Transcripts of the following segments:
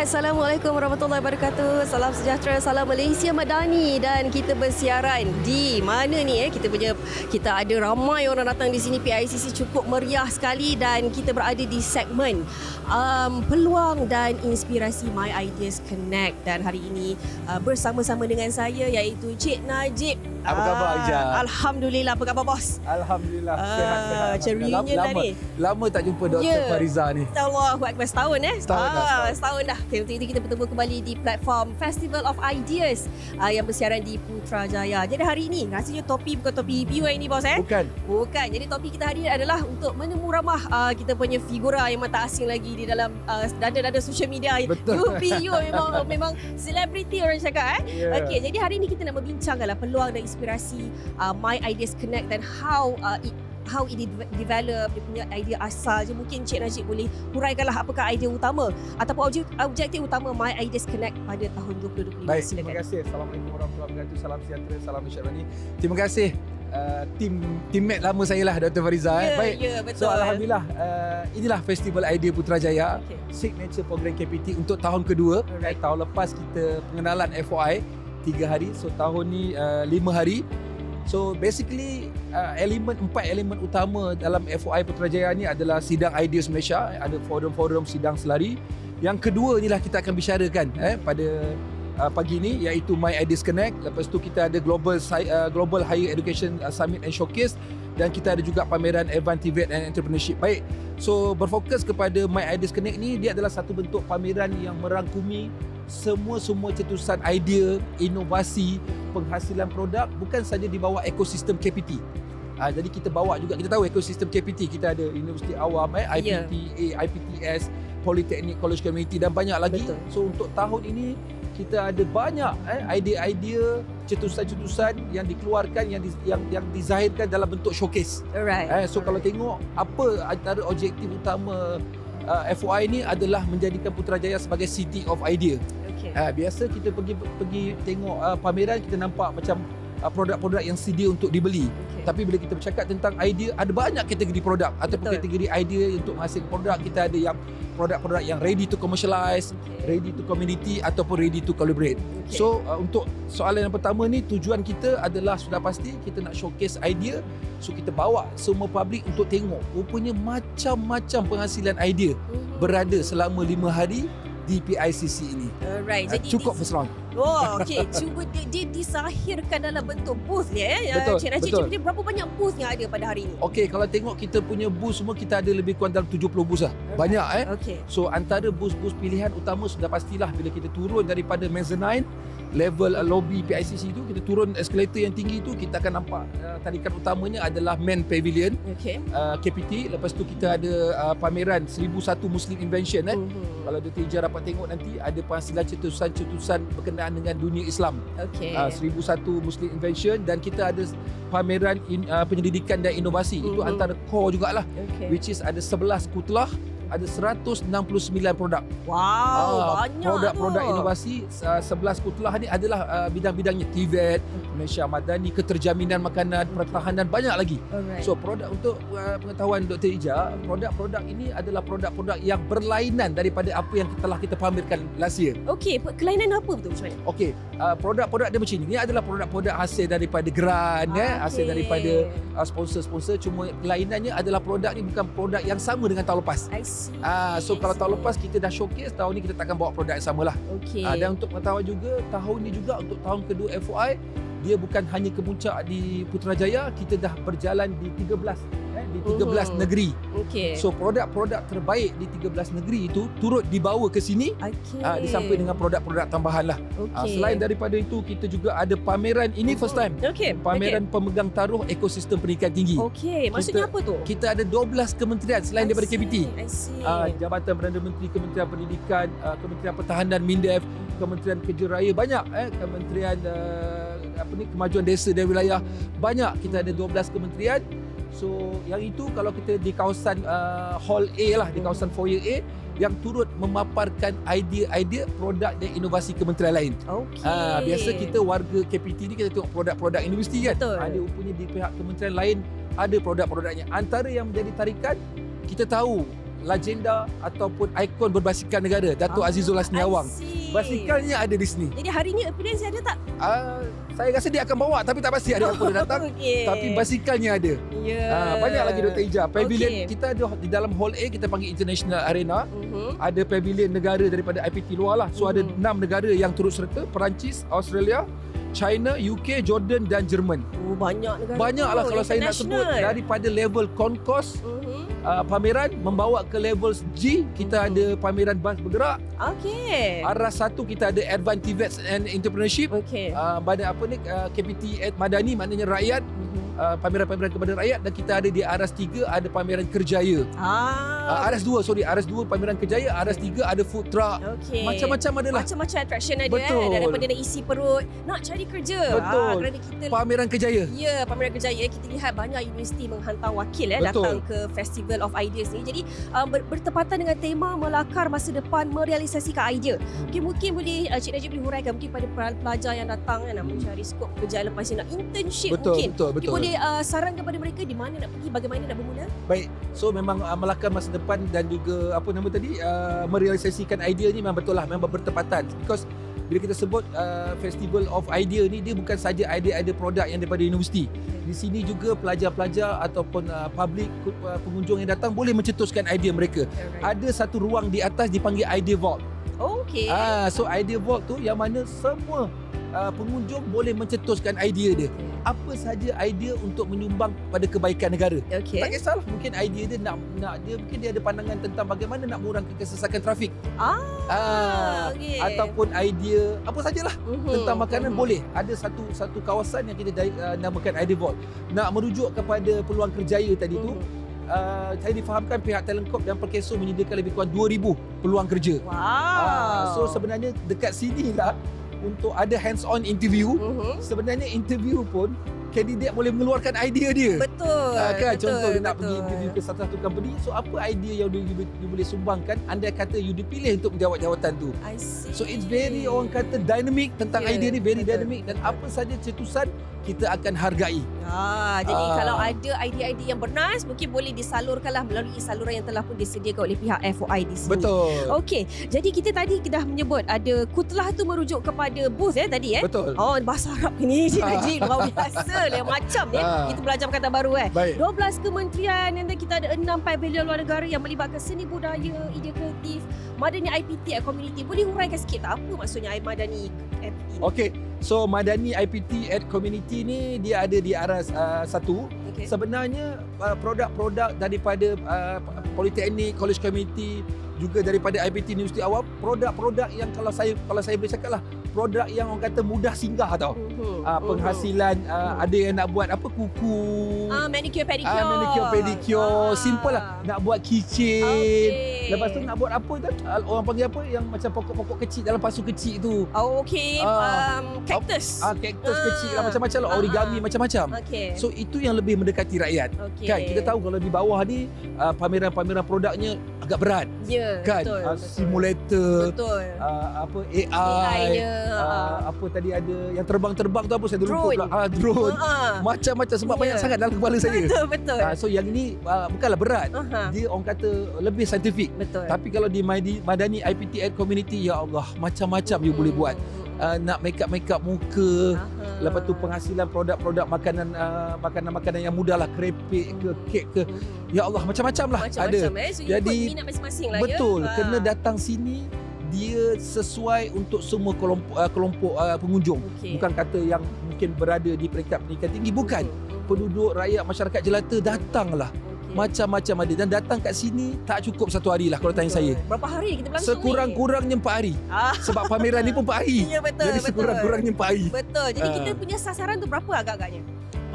Assalamualaikum warahmatullahi wabarakatuh. Salam sejahtera, salam Malaysia Madani, dan kita bersiaran di mana ni kita ada ramai orang datang di sini. PICC cukup meriah sekali dan kita berada di segmen peluang dan inspirasi My Ideas Connect, dan hari ini bersama-sama dengan saya iaitu Cik Najib. Apa khabar Aija? Alhamdulillah, apa khabar bos? Alhamdulillah, sihat-sihat. Macam reunion dah ni. Lama tak jumpa Dr. Fariza ni. Allahu Akbar, setahun setahun dah. Untuk itu kita bertemu kembali di platform Festival of Ideas yang bersiaran di Putrajaya. Jadi hari ini rasanya topi bukan topi PUI ni bos Bukan. Jadi topi kita hari ini adalah untuk menemu ramah kita punya figura yang tak asing lagi di dalam dada-dada social media. Betul. UPU memang selebriti orang cakap Okey, jadi hari ini kita nak membincangkanlah peluang dan inspirasi My Ideas Connect dan how it develop, dia punya idea asal je. Mungkin Cik Najib boleh huraikanlah apakah idea utama ataupun objektif utama My Ideas Connect pada tahun 2025. Baik, terima kasih. Assalamualaikum warahmatullahi wabarakatuh. Salam sejahtera, salam Malaysia Madani. Terima kasih teammate lama saya lah, Dr. Fariza. Baik. Betul. So alhamdulillah, inilah Festival Idea Putrajaya, signature program KPT untuk tahun kedua. Tahun lepas kita pengenalan FOI 3 hari, so tahun ni 5 hari. So basically 4 elemen utama dalam FOI Putrajaya ni adalah sidang Ideas Malaysia, ada forum-forum sidang selari. Yang kedua inilah kita akan bicarakan pada pagi ni, iaitu My Ideas Connect. Lepas tu kita ada Global Higher Education Summit and Showcase, dan kita ada juga pameran Advanced TVET and Entrepreneurship. Baik, so berfokus kepada My Ideas Connect ni, dia adalah satu bentuk pameran yang merangkumi semua cetusan idea, inovasi, penghasilan produk, bukan saja di bawah ekosistem KPT. Jadi kita bawa juga, kita tahu ekosistem KPT, kita ada Universiti Awam, IPTA, IPTS, Politeknik, College Community dan banyak lagi. Betul. So untuk tahun ini kita ada banyak idea-idea, cetusan-cetusan yang dikeluarkan, yang dizahirkan dalam bentuk showcase. So kalau tengok apa antara objektif utama FOI ni adalah menjadikan Putrajaya sebagai City of Idea. Biasa kita pergi tengok pameran, kita nampak macam produk-produk yang sedia untuk dibeli. Tapi bila kita bercakap tentang idea, ada banyak kategori produk ataupun kategori idea untuk menghasilkan produk. Kita ada yang produk-produk yang ready to commercialize, ready to community ataupun ready to collaborate. So untuk soalan yang pertama ni, tujuan kita adalah sudah pasti kita nak showcase idea. So kita bawa semua public untuk tengok rupanya macam-macam penghasilan idea berada selama 5 hari di PICC ini. Jadi cukup first round. Cuba dia disahirkan dalam bentuk booth ni Cik Najib, dia berapa banyak booth yang ada pada hari ini? Kalau tengok kita punya booth semua, kita ada lebih kurang dalam 70 booth lah. Banyak So antara booth-booth pilihan utama sudah pastilah bila kita turun daripada mezzanine level lobby PICC itu, kita turun eskalator yang tinggi itu, kita akan nampak tarikan utamanya adalah Main Pavilion KPT. Lepas tu kita ada pameran 1001 Muslim Invention. Kalau Dr. Ija dapat tengok nanti, ada penghasilan cetusan berkenaan dengan dunia Islam. 1001 Muslim Invention, dan kita ada pameran penyelidikan dan inovasi. Itu antara core jugalah, which is ada 11 kutlah, ada 169 produk. Banyak produk-produk inovasi. 11 kutlah ni adalah bidang-bidangnya TVET, Malaysia Madani, keterjaminan makanan, pertahanan, banyak lagi. So produk, untuk pengetahuan Dr. Ija, produk-produk ini adalah produk-produk yang berlainan daripada apa yang telah kita pamerkan last year. Kelainan apa betul macam mana? Produk-produk dia macam ni. Ini adalah produk-produk hasil daripada grant, hasil daripada sponsor-sponsor. Cuma kelainannya adalah produk ni bukan produk yang sama dengan tahun lepas. So kalau tahun lepas kita dah showcase, tahun ni kita takkan bawa produk yang samalah. Dan untuk pengetahuan juga, tahun ni juga untuk tahun kedua FOI, dia bukan hanya kemuncak di Putrajaya, kita dah berjalan di 13 negeri. So produk-produk terbaik di 13 negeri itu turut dibawa ke sini, disamping dengan produk-produk tambahan lah. Selain daripada itu, kita juga ada pameran, ini first time, pameran pemegang taruh ekosistem pendidikan tinggi. Maksudnya apa tu? Kita ada 12 kementerian selain daripada KPT. Jabatan Perdana Menteri, Kementerian Pendidikan, Kementerian Pertahanan, MINDEF, Kementerian Kerja Raya, banyak Kementerian Kemajuan Desa dan Wilayah, banyak. Kita ada 12 kementerian. So yang itu kalau kita di kawasan Hall A lah, di kawasan Foyer A, yang turut memaparkan idea-idea produk dan inovasi kementerian lain. Biasa kita warga KPT ni kita tengok produk-produk universiti kan. Ada rupanya di pihak kementerian lain ada produk-produknya. Antara yang menjadi tarikan, kita tahu legenda ataupun ikon berbasikal negara, Datuk Azizul Hasni Awang. Basikalnya ada di sini. Jadi hari ni appearance ada tak? Saya rasa dia akan bawa tapi tak pasti hari apa dia datang. Tapi basikalnya ada. Banyak lagi Dr. Ija. Pavilion kita ada di dalam Hall A, kita panggil International Arena. Ada pavilion negara daripada IPT luar lah. So ada 6 negara yang turut serta, Perancis, Australia, China, UK, Jordan dan Jerman. Banyak negara. Banyaklah kalau saya nak sebut, daripada level concourse pameran membawa ke level G, kita ada pameran bas bergerak. Arah 1 kita ada Advanced TVET and Entrepreneurship. Badan apa ni, KPT Madani, maknanya rakyat. Pameran-pameran kepada rakyat. Dan kita ada di Aras 3 ada pameran kerjaya. Aras 2 pameran kerjaya. Aras 3 ada food truck. Macam-macam adalah. Macam-macam attraction ada. Daripada nak isi perut, nak cari kerja. Kerana kita pameran kerjaya. Ya, pameran kerjaya. Kita lihat banyak universiti menghantar wakil datang ke Festival of Ideas ni. Jadi bertepatan dengan tema melakar masa depan, merealisasikan idea. Mungkin boleh Cik Najib boleh huraikan mungkin pada pelajar yang datang nak mencari skop kerja lepas ni, nak internship Betul. Boleh saran kepada mereka di mana nak pergi, bagaimana nak bermula? Baik. So memang melakar masa depan dan juga apa nama tadi, merealisasikan idea ni memang betul lah, memang bertepatan. Because bila kita sebut Festival of Idea ni, dia bukan saja idea-idea produk yang daripada universiti. Di sini juga pelajar-pelajar ataupun public pengunjung yang datang boleh mencetuskan idea mereka. Ada satu ruang di atas dipanggil Idea Vault. So Idea Vault tu yang mana semua pengunjung boleh mencetuskan idea dia. Apa saja idea untuk menyumbang pada kebaikan negara. Tak kisahlah, mungkin idea dia nak dia mungkin dia ada pandangan tentang bagaimana nak mengurangkan kesesakan trafik. Ataupun idea apa sajalah tentang makanan boleh. Ada satu kawasan yang kita namakan Idea Vault. Nak merujuk kepada peluang kerjaya tadi tu, saya difahamkan pihak Talent Corp dan Perkeso menyediakan lebih kurang 2,000 peluang kerja. So sebenarnya dekat sini lah untuk ada hands-on interview. Sebenarnya interview pun kandidat boleh mengeluarkan idea dia. Kan? Contoh dia nak pergi interview ke satu company. So apa idea yang you boleh sumbangkan andai kata you dipilih untuk menjawab jawatan tu. So it's very, orang kata, dynamic tentang idea ni, very dynamic. Dan apa saja cetusan kita akan hargai. Jadi kalau ada idea-idea yang bernas, mungkin boleh disalurkanlah melalui saluran yang telah pun disediakan oleh pihak FOI di sini. Okey, jadi kita tadi dah menyebut ada kutlah tu merujuk kepada booth tadi. Bahasa Arab ni Cik Najib luar biasa lah, macam ni. Kita belajar kata baru 12 kementerian, dan kita ada 6 pavilion luar negara yang melibatkan seni budaya, idea kreatif, Madani IPT Community. Boleh huraikan sikit tak apa maksudnya Madani IPT? Okey. So Madani IPT at Community ni dia ada di Aras 1. Sebenarnya produk-produk daripada Politeknik, College Community, juga daripada IPT Universiti Awam, produk-produk yang kalau saya boleh cakap lah, produk yang orang kata mudah singgah tau. Penghasilan, ada yang nak buat apa, kuku, manicure pedicure, simple lah. Nak buat keychain. Lepas tu nak buat apa tu, orang panggil apa yang macam pokok-pokok kecil dalam pasu kecil tu. Cactus. Cactus kecil lah, macam-macam lah, origami, macam-macam. So itu yang lebih mendekati rakyat. Kan kita tahu kalau di bawah ni pameran-pameran produknya agak berat. Kan? Simulator, apa AI, apa tadi ada yang terbang-terbang tu, apa saya lupa pula. Drone. Macam-macam, sebab banyak sangat dalam kepala saya. So yang ini bukanlah berat. Dia orang kata lebih saintifik. Tapi kalau di Madani IPT at Community, ya Allah, macam-macam you boleh buat. Nak make up muka. Lepas tu penghasilan produk-produk makanan yang mudah lah, krepek ke, kek ke. Ya Allah, macam-macam lah ada. So jadi minat masing-masing lah. Betul, kena datang sini. Dia sesuai untuk semua kelompok pengunjung. Bukan kata yang mungkin berada di peringkat pendidikan tinggi, bukan. Penduduk, rakyat, masyarakat jelata, datanglah. Macam-macam ada. Dan datang kat sini tak cukup satu hari lah kalau tanya saya. Berapa hari kita berlangsung Sekurang-kurangnya 4 hari. Sebab pameran ni pun 4 hari. Jadi sekurang-kurangnya 4 hari. Jadi kita punya sasaran tu berapa agak-agaknya?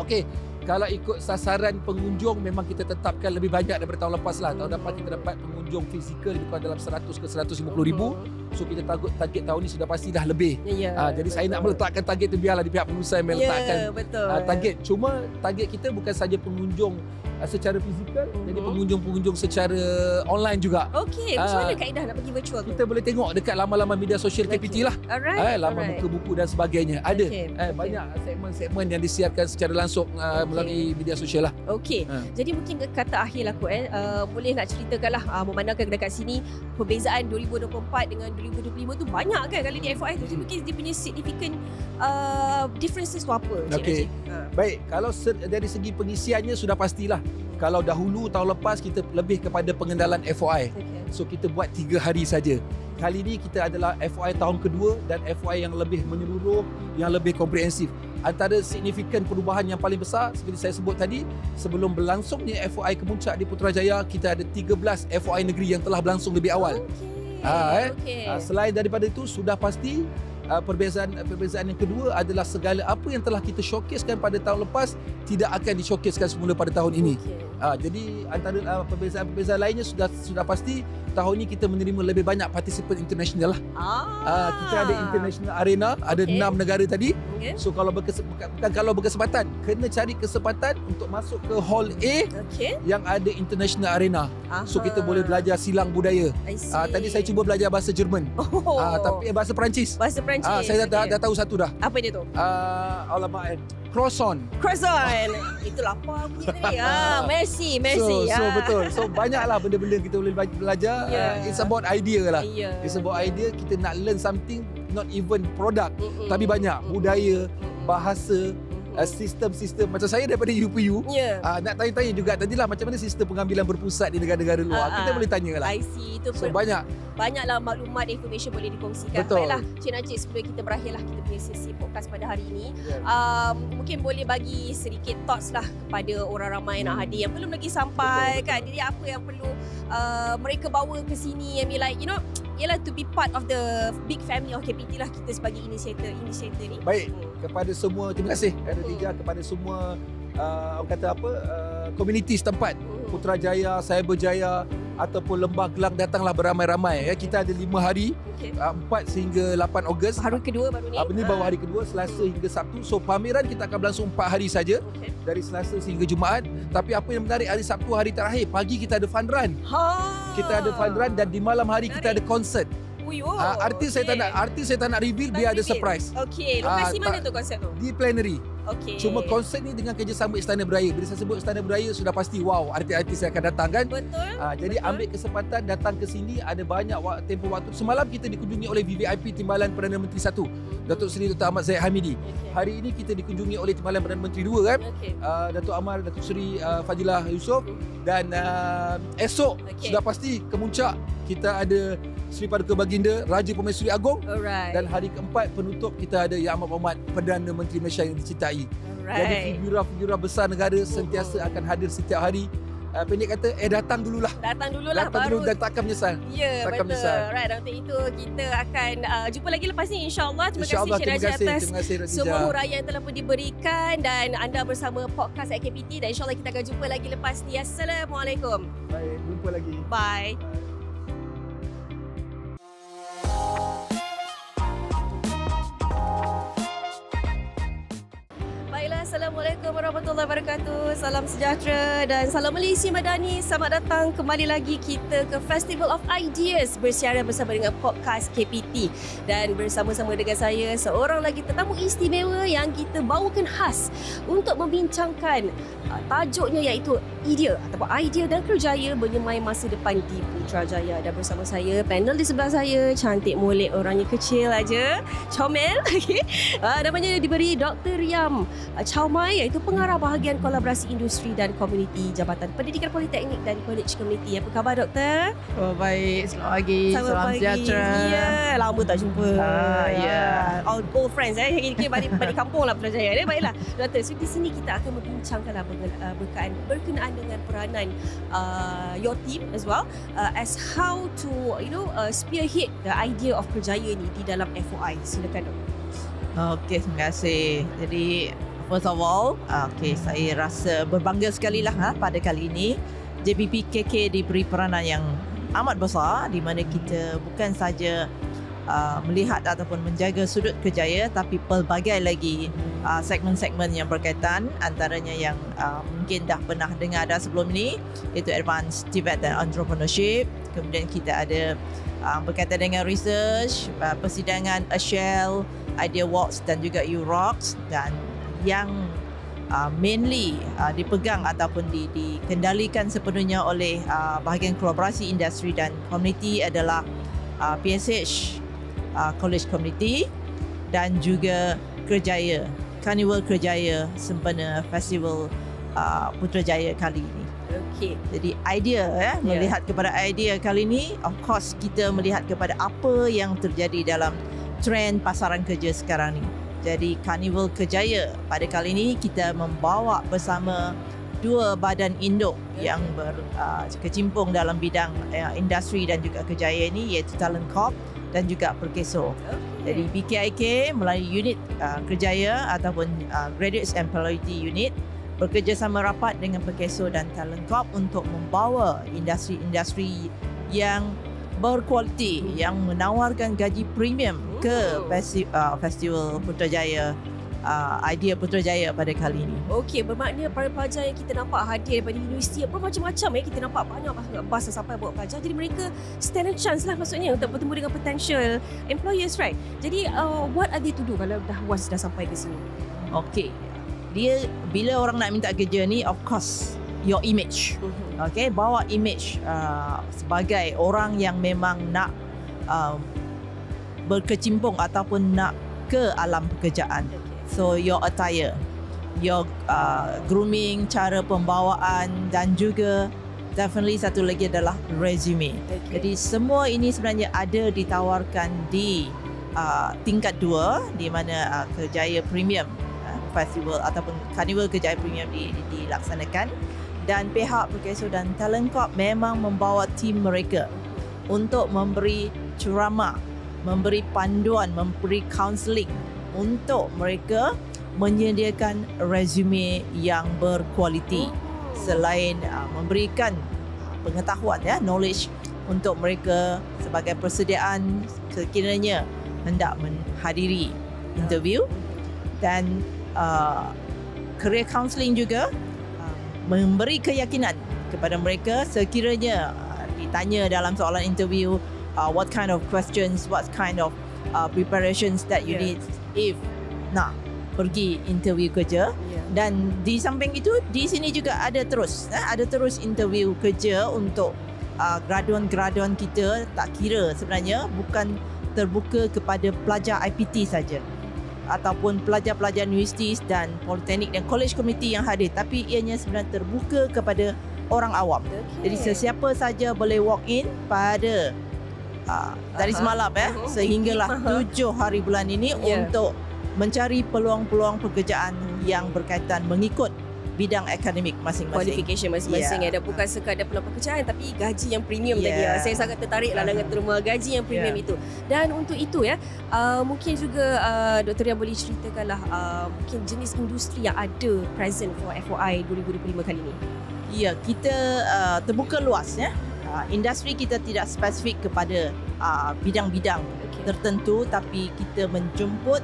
Okey, kalau ikut sasaran pengunjung, memang kita tetapkan lebih banyak daripada tahun lepas lah. Tahun depan kita dapat pengunjung fizikal lebih kurang dalam 100 ke 150 ribu. So kita target tahun ni sudah pasti dah lebih. Jadi saya nak meletakkan target tu, biarlah di pihak pengurusan meletakkan target. Cuma target kita bukan saja pengunjung secara fizikal, jadi pengunjung-pengunjung secara online juga. Okey, macam mana kaedah nak pergi virtual tu? Kita boleh tengok dekat laman-laman media sosial KPT lah. Laman buku-buku dan sebagainya. Ada banyak segmen-segmen yang disiarkan secara langsung melalui media sosial lah. Okey. Jadi mungkin kata akhir lah boleh nak ceritakanlah memandangkan dekat sini perbezaan 2024 dengan 2025 tu banyak kan kali di FOI tu. Jadi mungkin dia punya significant differences tu apa? Okey. Baik, kalau dari segi pengisiannya sudah pastilah. Kalau dahulu tahun lepas kita lebih kepada pengenalan FOI. So kita buat 3 hari saja. Kali ini kita adalah FOI tahun kedua dan FOI yang lebih menyeluruh, yang lebih komprehensif. Antara signifikan perubahan yang paling besar seperti saya sebut tadi, sebelum berlangsungnya FOI Kemuncak di Putrajaya, kita ada 13 FOI negeri yang telah berlangsung lebih awal. Selain daripada itu, sudah pasti perbezaan yang kedua adalah segala apa yang telah kita showcasekan pada tahun lepas tidak akan di-showcasekan semula pada tahun ini. Jadi antara perbezaan lainnya sudah pasti tahun ini kita menerima lebih banyak partisipan international lah. Kita ada international arena, ada 6 negara tadi. So kalau berkesempatan, kena cari kesempatan untuk masuk ke hall A yang ada international arena. So kita boleh belajar silang budaya. Tadi saya cuba belajar bahasa Jerman. Tapi bahasa Perancis. Saya dah tahu satu dah. Apa dia tu? Alamak, croissant. Itu lapar punya ni. Messi. So betul. So banyaklah benda-benda kita boleh belajar. It's about idea lah. It's about idea. Kita nak learn something, not even product, tapi banyak budaya, bahasa, sistem-sistem. Macam saya daripada UPU, nak tanya-tanya juga tadilah macam mana sistem pengambilan berpusat di negara-negara luar. Kita boleh tanya lah. I see. Itu so banyaklah maklumat, information boleh dikongsikan. Baiklah, Cik Najib, sebelum kita berakhirlah kita punya sesi podcast pada hari ini, mungkin boleh bagi sedikit thoughts lah kepada orang ramai nak hadir yang belum lagi sampai kan. Jadi apa yang perlu mereka bawa ke sini, and be like, ialah to be part of the big family of KPT lah, kita sebagai initiator ni. Baik, kepada semua, terima kasih Khadijah, kepada semua orang kata apa, komuniti setempat, Putrajaya, Cyberjaya ataupun Lembah Gelang, datanglah beramai-ramai. Kita ada 5 hari, 4 sehingga 8 Ogos. Hari kedua baru ni. Ini baru hari kedua, Selasa hingga Sabtu. So pameran kita akan berlangsung 4 hari saja, dari Selasa sehingga Jumaat. Tapi apa yang menarik, hari Sabtu, hari terakhir, pagi kita ada fun run. Kita ada fun run dan di malam hari kita ada konsert. Artis saya tak nak reveal, biar ada surprise. Lokasi mana tu konsert tu? Di Plenary. Cuma konsert ni dengan kerjasama Istana Beraya. Bila saya sebut Istana Beraya, sudah pasti wow, artis-artis yang akan datang kan. Jadi ambil kesempatan datang ke sini. Ada banyak tempoh waktu. Semalam kita dikunjungi oleh VVIP Timbalan Perdana Menteri 1, Datuk Seri Dr. Ahmad Zahid Hamidi. Hari ini kita dikunjungi oleh Timbalan Perdana Menteri 2 kan, Datuk Amal, Datuk Seri Fadilah Yusof. Dan esok sudah pasti Kemuncak kita ada Seri Paduka Baginda Raja Permaisuri Agong. Dan hari keempat penutup kita ada Yang Amat Berhormat Perdana Menteri Malaysia yang dicintai. Jadi figura-figura besar negara sentiasa akan hadir setiap hari. Pendek kata, datang dululah. Datang dulu dan takkan menyesal. Betul. Dan untuk itu kita akan jumpa lagi lepas ni, insyaAllah. Terima kasih Cik Najib atas semua huraian yang telah pun diberikan, dan anda bersama podcast KPT, dan insyaAllah kita akan jumpa lagi lepas ni. Assalamualaikum. Baik, jumpa lagi. Bye. Assalamualaikum warahmatullahi wabarakatuh. Salam sejahtera dan salam Malaysia Madani. Selamat datang kembali lagi kita ke Festival of Ideas, bersiaran bersama dengan podcast KPT, dan bersama-sama dengan saya seorang lagi tetamu istimewa yang kita bawakan khas untuk membincangkan tajuknya, iaitu idea dan kerjaya menyemai masa depan di Putrajaya. Dan bersama saya, panel di sebelah saya, cantik molek, orangnya kecil aja, comel. Namanya diberi Dr. Riam Chaumai, iaitu pengarah bahagian kolaborasi industri dan komuniti Jabatan Pendidikan Politeknik dan College Community. Apa khabar, Doktor? Baik, selamat pagi. Salam sejahtera. Lama tak jumpa. Old friends. Kira balik kampung lah Putrajaya. Baiklah, Doktor, so di sini kita akan membincangkanlah berkenaan dengan peranan your team as well, as how to spearhead the idea of kerjaya ni di dalam FOI. Silakan, Doktor. Okey, terima kasih. Jadi first of all, saya rasa berbangga sekali lah pada kali ini JPP KK diberi peranan yang amat besar, di mana kita bukan saja melihat ataupun menjaga sudut kerjaya, tapi pelbagai lagi segmen-segmen yang berkaitan, antaranya yang mungkin dah pernah dengar dah sebelum ini, iaitu Advanced Tibet dan Entrepreneurship. Kemudian kita ada berkaitan dengan research, persidangan Shell, Idea Walks dan juga UROX, dan yang mainly dipegang ataupun dikendalikan sepenuhnya oleh bahagian kolaborasi industri dan komuniti adalah PSH College Community dan juga Kerjaya, Carnival Kerjaya Sempena Festival Putrajaya kali ini. Okey. Jadi idea melihat kepada idea kali ini, of course kita melihat kepada apa yang terjadi dalam trend pasaran kerja sekarang ni. Jadi Carnival Kerjaya pada kali ini kita membawa bersama dua badan induk yang berkecimpung dalam bidang industri dan juga kerjaya ini, iaitu Talent Corp dan juga Perkeso. Jadi BKIK melalui unit kerjaya ataupun Graduates Employability Unit bekerjasama rapat dengan Perkeso dan Talent Corp untuk membawa industri-industri yang berkualiti, yang menawarkan gaji premium ke Festival Putrajaya, Idea Putrajaya pada kali ini. Okey, bermakna para pelajar yang kita nampak hadir daripada universiti bermacam-macam kita nampak banyak bas sampai bawa pelajar. Jadi mereka stand a chance lah maksudnya untuk bertemu dengan potential employers, right? Jadi what are they to do kalau once dah sampai ke sini? Okey. Dia bila orang nak minta kerja ni, of course your image. Okay, bawa image sebagai orang yang memang nak berkecimpung ataupun nak ke alam pekerjaan. So your attire, your grooming, cara pembawaan dan juga definitely satu lagi adalah resume. Jadi semua ini sebenarnya ada ditawarkan di tingkat 2 di mana Kerjaya Premium Festival ataupun Carnival Kerjaya Premium dilaksanakan. Dan pihak Perkeso dan Talent Corp memang membawa tim mereka untuk memberi ceramah, memberi panduan, memberi counselling untuk mereka menyediakan resume yang berkualiti, selain memberikan pengetahuan knowledge untuk mereka sebagai persediaan sekiranya hendak menghadiri interview. Dan career counselling juga memberi keyakinan kepada mereka sekiranya ditanya dalam soalan interview what kind of questions, what kind of preparations that you need if nak pergi interview kerja. Dan di samping itu, di sini juga ada terus interview kerja untuk graduan-graduan kita. Tak kira sebenarnya bukan terbuka kepada pelajar IPT saja ataupun pelajar-pelajar universiti dan politeknik dan college community yang hadir, tapi ianya sebenarnya terbuka kepada orang awam. Jadi sesiapa saja boleh walk in pada dari semalam sehinggalah 7 hari bulan ini untuk mencari peluang-peluang pekerjaan yang berkaitan mengikut bidang akademik masing-masing, qualification masing-masing dan bukan sekadar peluang pekerjaan tapi gaji yang premium tadi. Saya sangat tertarik dengan terma gaji yang premium itu. Dan untuk itu mungkin juga Dr. Rian boleh ceritakanlah mungkin jenis industri yang ada present for FOI 2025 kali ini. Ya, kita terbuka luas industri kita tidak spesifik kepada bidang-bidang tertentu, tapi kita menjemput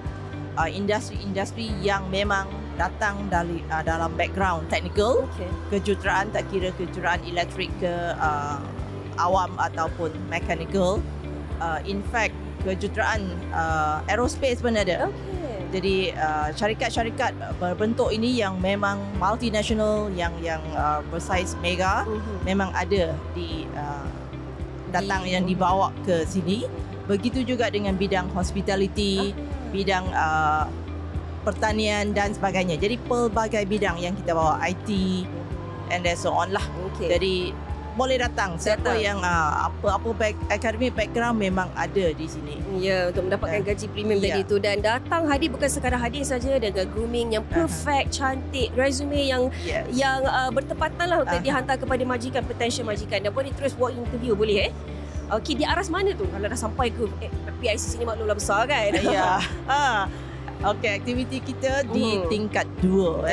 industri-industri yang memang datang dari dalam background technical, kejuruteraan, tak kira kejuruteraan elektrik ke awam ataupun mechanical. In fact, kejuruteraan aerospace pun ada. Jadi syarikat-syarikat berbentuk ini yang memang multinational, yang bersaiz mega, memang ada yang dibawa ke sini. Begitu juga dengan bidang hospitality, bidang pertanian dan sebagainya. Jadi pelbagai bidang yang kita bawa, IT and so on lah. Jadi boleh datang siapa yang apa academic background memang ada di sini. Ya, untuk mendapatkan gaji premium tadi itu. Dan datang hadir bukan sekadar hadir saja, dengan grooming yang perfect, cantik, resume yang bertepatan lah untuk dihantar kepada majikan, potential majikan, dan boleh terus buat interview boleh Okey, di aras mana tu kalau dah sampai ke PICC ni maklumlah besar kan? Ya. Okey, aktiviti kita di tingkat 2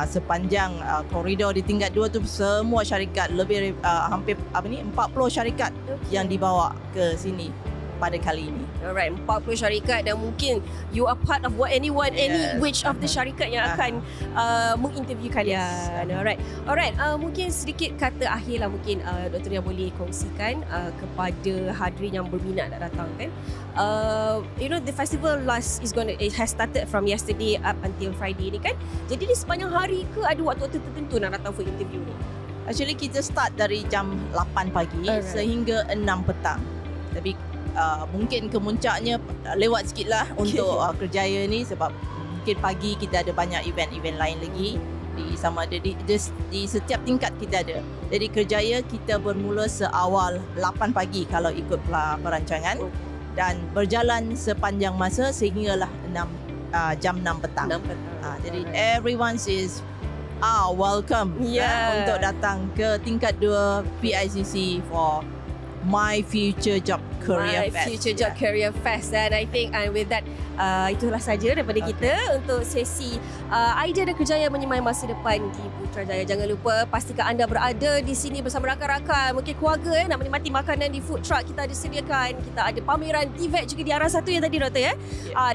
sepanjang koridor di tingkat 2 tu semua syarikat, lebih hampir 40 syarikat yang dibawa ke sini pada kali ini. Alright, 40 syarikat dan mungkin you are part of any which of the syarikat yang akan menginterview kalian. Alright, mungkin sedikit kata akhir lah mungkin Dr. yang boleh kongsikan kepada hadirin yang berminat nak datang kan. The festival it has started from yesterday up until Friday ni kan. Jadi di sepanjang hari ke ada waktu-waktu tertentu nak datang for interview ni? Actually kita start dari jam 8 pagi sehingga 6 petang. Tapi mungkin kemuncaknya lewat sikit lah untuk Kerjaya ni sebab mungkin pagi kita ada banyak event-event lain lagi di setiap tingkat kita ada. Jadi Kerjaya kita bermula seawal 8 pagi kalau ikut perancangan dan berjalan sepanjang masa sehinggalah jam 6 petang. Jadi everyone is welcome untuk datang ke tingkat 2 PICC for My Future Job Career Fest. Future Job Career Fest. Dan I think with that itulah saja daripada kita untuk sesi idea dan kerjaya menyemai masa depan di Putrajaya. Jangan lupa pastikan anda berada di sini bersama rakan-rakan, mungkin keluarga nak menikmati makanan di food truck kita ada sediakan. Kita ada pameran TVET juga di arah 1 yang tadi Doktor ya.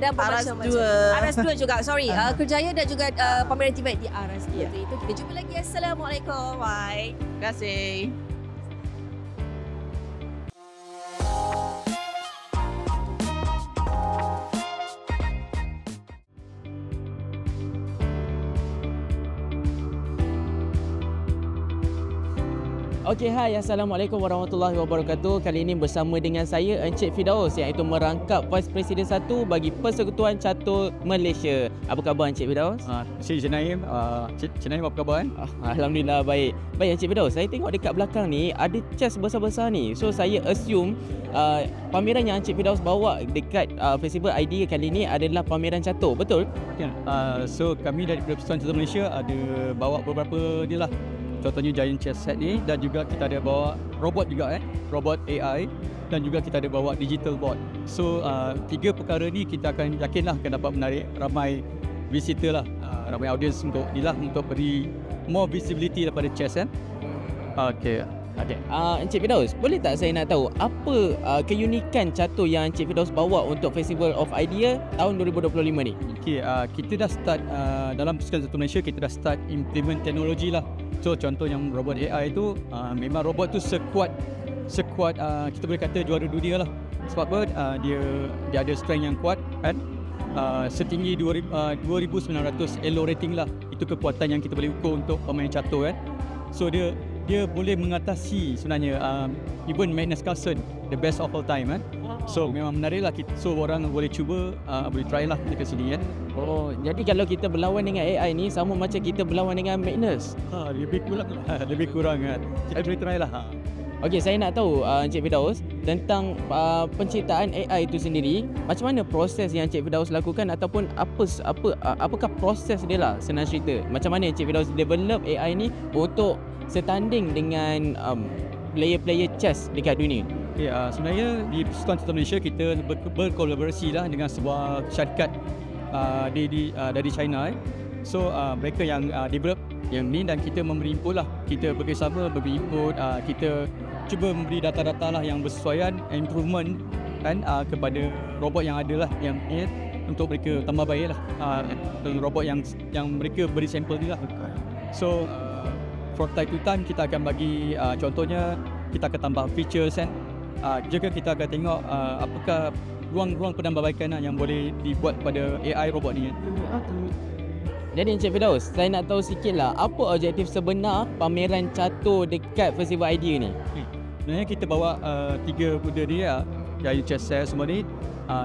Dan Aras 2 juga. Sorry. Kerjaya dan juga pameran TVET di arah 1. Itu kita jumpa lagi. Assalamualaikum. Bye. Terima kasih. Okey, hai. Assalamualaikum warahmatullahi wabarakatuh. Kali ini bersama dengan saya Encik Firdaus iaitu merangkap Vice Presiden 1 bagi Persekutuan Catur Malaysia. Apa khabar Encik Firdaus? Encik Naim, Encik Naim apa khabar? Alhamdulillah baik. Baik Encik Firdaus, saya tengok dekat belakang ni ada chest besar-besar ni. So saya assume pameran yang Encik Firdaus bawa dekat Festival Idea kali ni adalah pameran catur, betul? Ya. So kami dari Persekutuan Catur Malaysia ada bawa beberapa ni lah. Contohnya Giant Chess Set ni, dan juga kita ada bawa robot juga robot AI, dan juga kita ada bawa digital board. So 3 perkara ni kita akan yakinlah akan dapat menarik ramai visitor lah, ramai audience untuk beri more visibility daripada chess Okey. Encik Firdaus, boleh tak saya nak tahu apa keunikan catur yang Encik Firdaus bawa untuk Festival of Idea tahun 2025 ni? Okey, kita dah start dalam Persekutuan Catur Malaysia, kita dah start implement teknologi lah. So contoh yang robot AI tu memang robot tu sekuat kita boleh kata juara dunia lah. Sebab apa? Dia ada strength yang kuat kan. Setinggi 2900 ELO rating lah. Itu kekuatan yang kita boleh ukur untuk pemain catur kan. So dia boleh mengatasi sebenarnya even Magnus Carlsen, the best of all time kan. So memang menarik lah. So orang boleh cuba, boleh try lah dekat sini kan. Oh, jadi kalau kita berlawan dengan AI ni sama macam kita berlawan dengan Magnus? Lebih kurang kan. Kita boleh try lah. Okey, saya nak tahu Encik Firdaus tentang penciptaan AI itu sendiri. Macam mana proses yang Encik Firdaus lakukan ataupun apakah proses dia lah, senang cerita. Macam mana Encik Firdaus develop AI ni untuk setanding dengan player-player chess dekat dunia? Okay, sebenarnya di Persekutuan Catur Malaysia kita berkolaborasi lah dengan sebuah syarikat dari China. So mereka yang develop yang ni dan kita memberi input lah. Kita bekerjasama memberi input, kita cuba memberi data-data lah yang bersesuaian, improvement kan kepada robot yang ada lah yang untuk mereka tambah baik lah. Robot yang mereka beri sampel ni lah. So from time to time kita akan bagi contohnya kita akan tambah features kan. Juga kita akan tengok apakah ruang-ruang penambahbaikan yang boleh dibuat pada AI robot ni. Jadi Encik Firdaus, saya nak tahu sikit lah apa objektif sebenar pameran catur dekat Festival Idea ni? Sebenarnya kita bawa 3 benda ni Giant Chess Set semua ni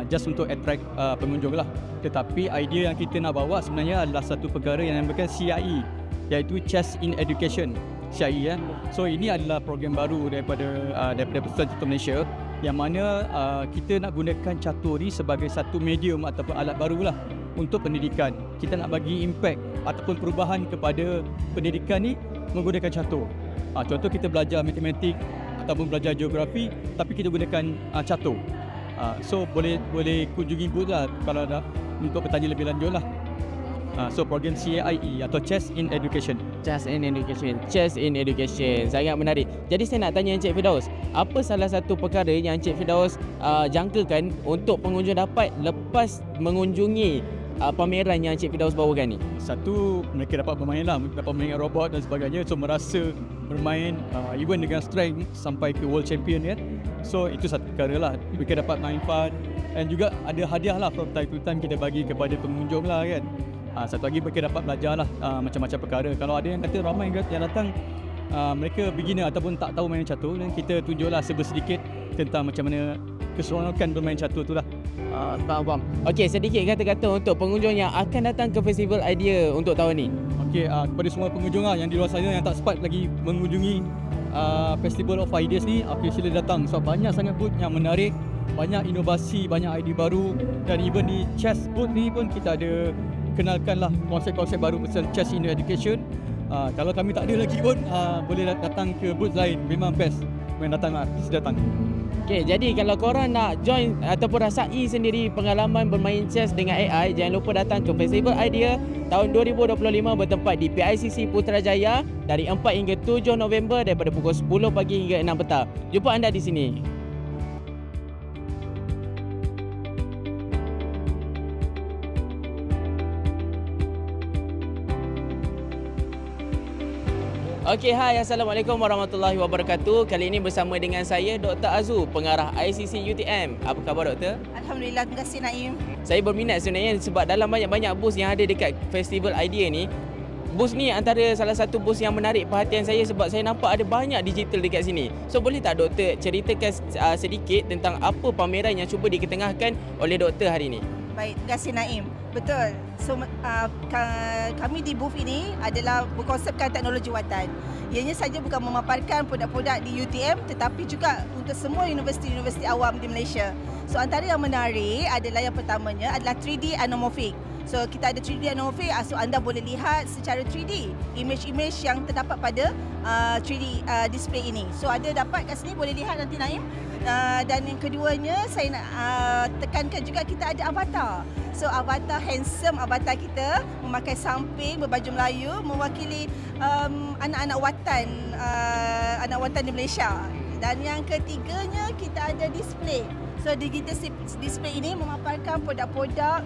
just untuk attract pengunjung lah. Tetapi idea yang kita nak bawa sebenarnya adalah satu perkara yang dinamakan CIE, iaitu Chess in Education. CIE So ini adalah program baru daripada Persekutuan Catur Malaysia, yang mana kita nak gunakan catur ni sebagai satu medium ataupun alat barulah untuk pendidikan. Kita nak bagi impact ataupun perubahan kepada pendidikan ni menggunakan catur. Contoh kita belajar matematik ataupun belajar geografi tapi kita gunakan catur. So boleh kunjungi booth lah kalau nak untuk bertanya lebih lanjut lah. So program CAIE atau Chess in Education. Chess in Education. Chess in Education. Sangat menarik. Jadi saya nak tanya Encik Firdaus, apa salah satu perkara yang Encik Firdaus jangkakan untuk pengunjung dapat lepas mengunjungi pameran yang Encik Firdaus bawakan ni? Satu, mereka dapat bermain lah, dapat bermain dengan robot dan sebagainya. So merasa bermain even dengan strength sampai ke world champion kan. So itu satu perkara lah, mereka dapat main fun. Dan juga ada hadiah lah from time to time kita bagi kepada pengunjung lah kan. Satu lagi mereka dapat belajar lah macam-macam perkara. Kalau ada yang kata ramai yang datang mereka beginner ataupun tak tahu main catur, dan kita tunjuklah sedikit tentang macam mana keseronokan bermain catur tu lah. Faham. Okey, sedikit kata-kata untuk pengunjung yang akan datang ke Festival Idea untuk tahun ni. Okey, kepada semua pengunjung yang di luar sana yang tak sempat lagi mengunjungi Festival of Ideas ni, sila datang. So banyak sangat booth yang menarik, banyak inovasi, banyak idea baru, dan even di chess booth ni pun kita ada kenalkanlah konsep-konsep baru pasal Chess in Education. Kalau kami tak ada lagi pun boleh datang ke booth lain, memang best. Main datang lah, please datang. Okey, jadi kalau korang nak join ataupun rasai sendiri pengalaman bermain chess dengan AI, jangan lupa datang ke Festival Idea tahun 2025 bertempat di PICC Putrajaya dari 4 hingga 7 November daripada pukul 10 pagi hingga 6 petang. Jumpa anda di sini. Okey, hai, Assalamualaikum warahmatullahi wabarakatuh. Kali ini bersama dengan saya Dr. Azu, pengarah ICC UTM. Apa khabar Doktor? Alhamdulillah, terima kasih Naim. Saya berminat sebenarnya sebab dalam banyak-banyak booth yang ada dekat Festival Idea ni, booth ni antara salah satu booth yang menarik perhatian saya sebab saya nampak ada banyak digital dekat sini. So boleh tak Doktor ceritakan sedikit tentang apa pameran yang cuba diketengahkan oleh Doktor hari ini? Baik, terima kasih Naim. Betul. So kami di booth ini adalah berkonsepkan teknologi watan. Ianya saja bukan memaparkan produk-produk di UTM tetapi juga untuk semua universiti-universiti awam di Malaysia. So antara yang menarik adalah yang pertamanya adalah 3D anamorphic. So kita ada 3D anamorphic, so anda boleh lihat secara 3D image-image yang terdapat pada 3D display ini. So ada dapat kat sini, boleh lihat nanti Naim. Dan yang keduanya saya nak tekankan juga kita ada avatar. So avatar handsome, avatar kita memakai samping berbaju Melayu mewakili anak-anak watan di Malaysia. Dan yang ketiganya kita ada display. So digital display ini memaparkan produk-produk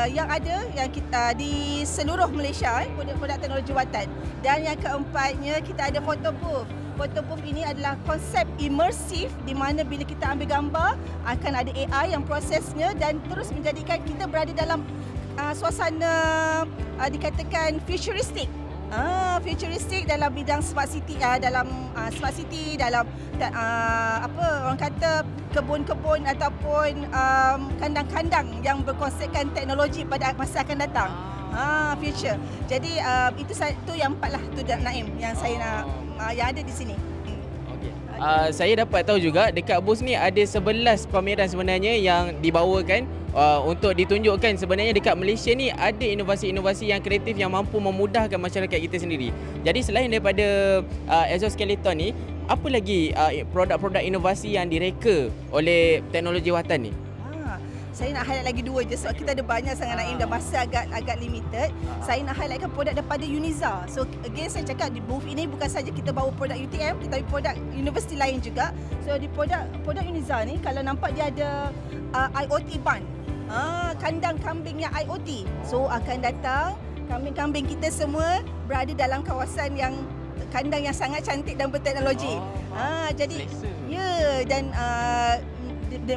yang ada yang kita di seluruh Malaysia, produk-produk teknologi watan. Dan yang keempatnya kita ada photo booth. Photo booth ini adalah konsep imersif di mana bila kita ambil gambar akan ada AI yang prosesnya dan terus menjadikan kita berada dalam suasana dikatakan futuristik. Futuristik dalam bidang smart city, dalam smart city, dalam apa orang kata kebun-kebun ataupun kandang-kandang yang berkonsepkan teknologi pada masa akan datang. Future. Jadi itu satu yang empat lah tu Naim yang saya nak yang ada di sini. Saya dapat tahu juga dekat booth ni ada 11 pameran sebenarnya yang dibawakan untuk ditunjukkan sebenarnya dekat Malaysia ni ada inovasi-inovasi yang kreatif yang mampu memudahkan masyarakat kita sendiri. Jadi selain daripada exoskeleton ni, apa lagi produk-produk inovasi yang direka oleh teknologi watan ni? Saya nak highlight lagi dua je sebab kita ada banyak sangat Naim dan masa agak limited. Saya nak highlightkan produk daripada Uniza. So again saya cakap di booth ini bukan saja kita bawa produk UTM tetapi produk universiti lain juga. So di produk Uniza ni kalau nampak dia ada IoT barn. Kandang kambing yang IoT. So akan datang kambing-kambing kita semua berada dalam kawasan yang kandang yang sangat cantik dan berteknologi. Jadi ya, dan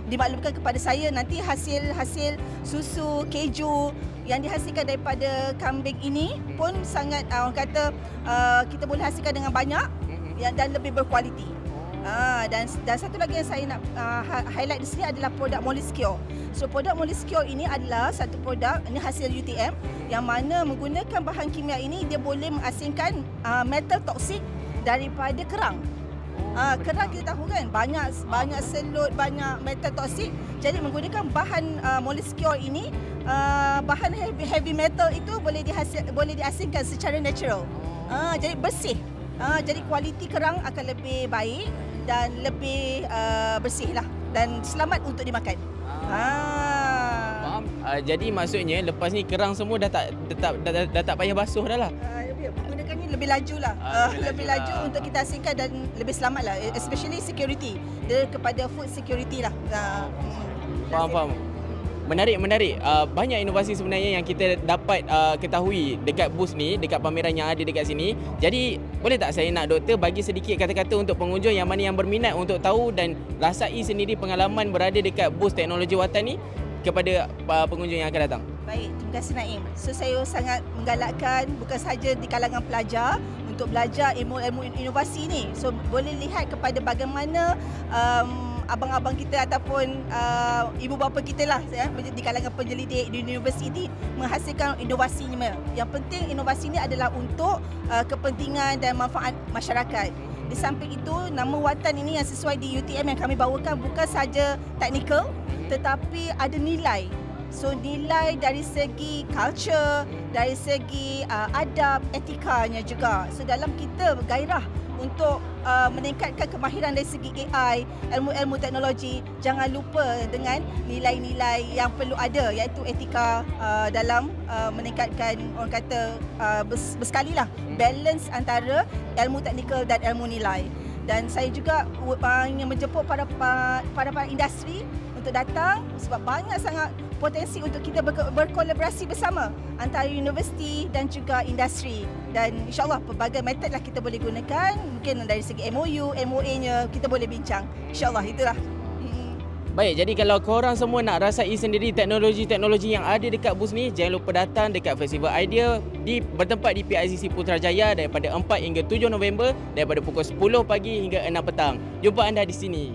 dimaklumkan kepada saya nanti hasil susu keju yang dihasilkan daripada kambing ini pun sangat orang kata kita boleh hasilkan dengan banyak dan lebih berkualiti. Dan satu lagi yang saya nak highlight di sini adalah produk Moliscure. So produk Moliscure ini adalah satu produk, ini hasil UTM yang mana menggunakan bahan kimia ini dia boleh mengasingkan metal toksik daripada kerang. Kerang kita tahu kan banyak selut, banyak metal toksik. Jadi menggunakan bahan Moliscure ini, bahan heavy metal itu boleh diasingkan secara natural. Jadi bersih. Jadi kualiti kerang akan lebih baik dan lebih bersih lah dan selamat untuk dimakan. Faham. Jadi maksudnya lepas ni kerang semua dah tak payah basuh dah lah. Gunakan ni lebih laju lah. Lebih laju untuk kita hasilkan dan lebih selamat lah. Especially security. Dia kepada food security lah. Faham. Menarik. Banyak inovasi sebenarnya yang kita dapat ketahui dekat booth ni, dekat pameran yang ada dekat sini. Jadi boleh tak saya nak doktor bagi sedikit kata-kata untuk pengunjung yang mana yang berminat untuk tahu dan rasai sendiri pengalaman berada dekat booth teknologi watan ni kepada pengunjung yang akan datang. Baik, terima kasih Naim. So saya sangat menggalakkan bukan sahaja di kalangan pelajar untuk belajar ilmu-ilmu inovasi ni. So boleh lihat kepada bagaimana abang-abang kita ataupun ibu bapa kita lah di kalangan penyelidik di universiti menghasilkan inovasinya. Yang penting inovasi ini adalah untuk kepentingan dan manfaat masyarakat. Di samping itu, nama watan ini yang sesuai di UTM yang kami bawakan bukan sahaja teknikal tetapi ada nilai. So nilai dari segi culture, dari segi adab, etikanya juga. So dalam kita bergairah untuk meningkatkan kemahiran dari segi AI, ilmu-ilmu teknologi, jangan lupa dengan nilai-nilai yang perlu ada iaitu etika dalam meningkatkan orang kata bersekalilah balance antara ilmu teknikal dan ilmu nilai. Dan saya juga ingin menjemput para industri untuk datang sebab banyak sangat potensi untuk kita berkolaborasi bersama antara universiti dan juga industri. Dan insyaAllah pelbagai metod lah kita boleh gunakan. Mungkin dari segi MOU, MOA-nya kita boleh bincang. InsyaAllah itulah. Baik, jadi kalau korang semua nak rasai sendiri teknologi-teknologi yang ada dekat booth ni, jangan lupa datang dekat Festival Idea bertempat di PICC Putrajaya daripada 4 hingga 7 November daripada pukul 10 pagi hingga 6 petang. Jumpa anda di sini.